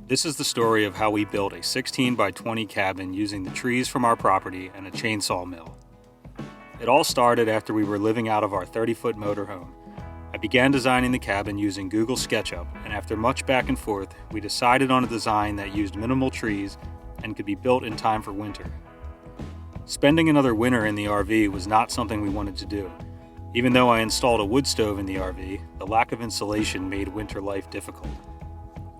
This is the story of how we built a 16 by 20 cabin using the trees from our property and a chainsaw mill. It all started after we were living out of our 30-foot motorhome. I began designing the cabin using Google SketchUp, and after much back and forth, we decided on a design that used minimal trees and could be built in time for winter. Spending another winter in the RV was not something we wanted to do. Even though I installed a wood stove in the RV, the lack of insulation made winter life difficult.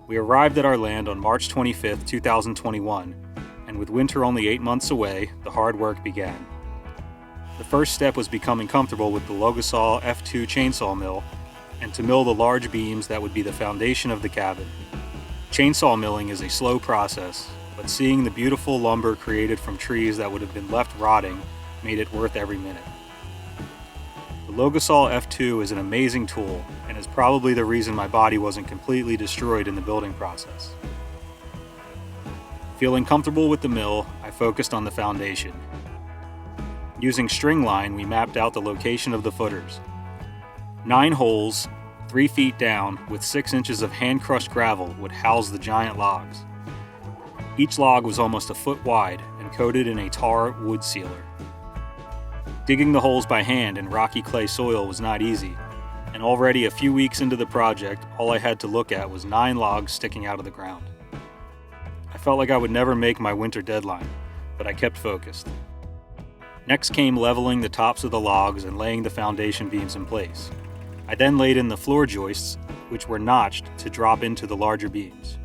We arrived at our land on March 25, 2021, and with winter only 8 months away, the hard work began. The first step was becoming comfortable with the Logosol F2 chainsaw mill and to mill the large beams that would be the foundation of the cabin. Chainsaw milling is a slow process, but seeing the beautiful lumber created from trees that would have been left rotting made it worth every minute. The Logosol F2 is an amazing tool and is probably the reason my body wasn't completely destroyed in the building process. Feeling comfortable with the mill, I focused on the foundation. Using string line, we mapped out the location of the footers. 9 holes, 3 feet down, with 6 inches of hand-crushed gravel would house the giant logs. Each log was almost a foot wide and coated in a tar wood sealer. Digging the holes by hand in rocky clay soil was not easy, and already a few weeks into the project, all I had to look at was 9 logs sticking out of the ground. I felt like I would never make my winter deadline, but I kept focused. Next came leveling the tops of the logs and laying the foundation beams in place. I then laid in the floor joists, which were notched to drop into the larger beams.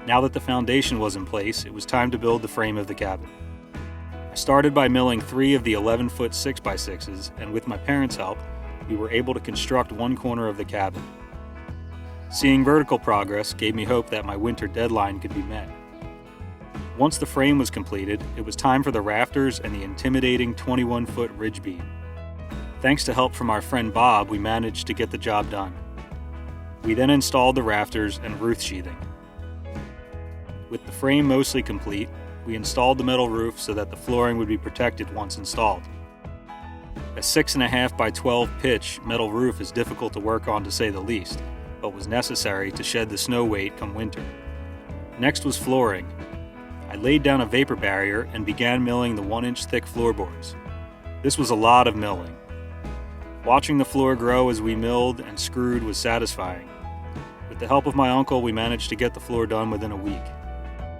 Now that the foundation was in place, it was time to build the frame of the cabin. I started by milling 3 of the 11-foot 6x6s, and with my parents' help, we were able to construct one corner of the cabin. Seeing vertical progress gave me hope that my winter deadline could be met. Once the frame was completed, it was time for the rafters and the intimidating 21-foot ridge beam. Thanks to help from our friend Bob, we managed to get the job done. We then installed the rafters and roof sheathing. With the frame mostly complete, we installed the metal roof so that the flooring would be protected once installed. A 6.5 by 12 pitch metal roof is difficult to work on to say the least, but was necessary to shed the snow weight come winter. Next was flooring. I laid down a vapor barrier and began milling the 1-inch thick floorboards. This was a lot of milling. Watching the floor grow as we milled and screwed was satisfying. With the help of my uncle, we managed to get the floor done within a week.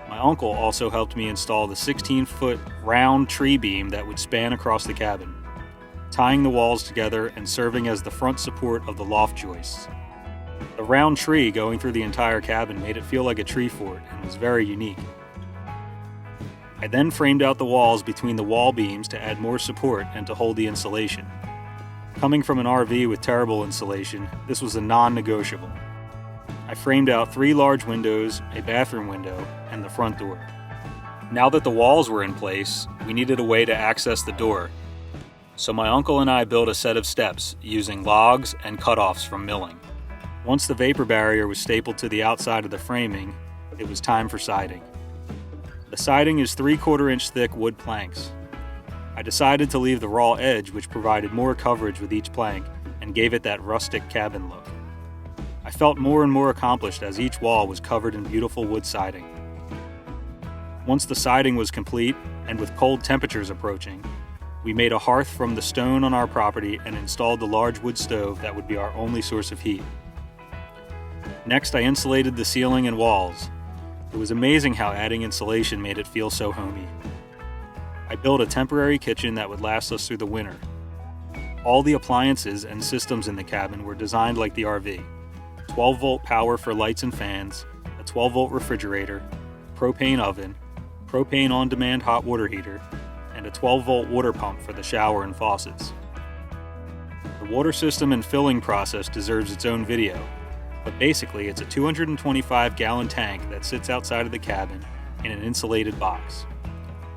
My uncle also helped me install the 16-foot round tree beam that would span across the cabin, tying the walls together and serving as the front support of the loft joists. The round tree going through the entire cabin made it feel like a tree fort and was very unique. I then framed out the walls between the wall beams to add more support and to hold the insulation. Coming from an RV with terrible insulation, this was a non-negotiable. I framed out 3 large windows, a bathroom window, and the front door. Now that the walls were in place, we needed a way to access the door. So my uncle and I built a set of steps using logs and cutoffs from milling. Once the vapor barrier was stapled to the outside of the framing, it was time for siding. The siding is 3/4-inch thick wood planks. I decided to leave the raw edge, which provided more coverage with each plank and gave it that rustic cabin look. I felt more and more accomplished as each wall was covered in beautiful wood siding. Once the siding was complete, and with cold temperatures approaching, we made a hearth from the stone on our property and installed the large wood stove that would be our only source of heat. Next, I insulated the ceiling and walls. It was amazing how adding insulation made it feel so homey. I built a temporary kitchen that would last us through the winter. All the appliances and systems in the cabin were designed like the RV. 12-volt power for lights and fans, a 12-volt refrigerator, propane oven, propane on-demand hot water heater, and a 12-volt water pump for the shower and faucets. The water system and filling process deserves its own video, but basically it's a 225-gallon tank that sits outside of the cabin in an insulated box.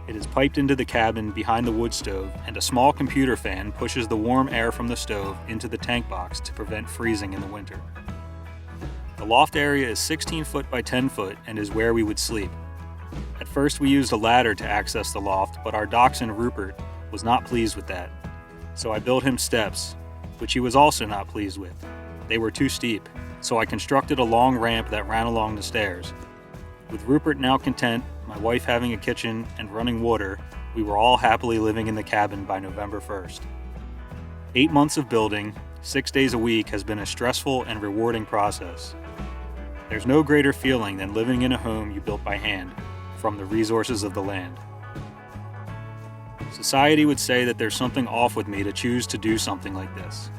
It is piped into the cabin behind the wood stove, and a small computer fan pushes the warm air from the stove into the tank box to prevent freezing in the winter. The loft area is 16 foot by 10 foot and is where we would sleep. At first we used a ladder to access the loft, but our dachshund Rupert was not pleased with that. So I built him steps, which he was also not pleased with. They were too steep, so I constructed a long ramp that ran along the stairs. With Rupert now content, my wife having a kitchen and running water, we were all happily living in the cabin by November 1st. 8 months of building, 6 days a week has been a stressful and rewarding process. There's no greater feeling than living in a home you built by hand, from the resources of the land. Society would say that there's something off with me to choose to do something like this.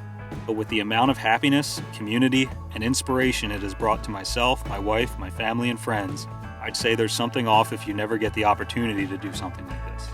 But with the amount of happiness, community, and inspiration it has brought to myself, my wife, my family, and friends, I'd say there's something off if you never get the opportunity to do something like this.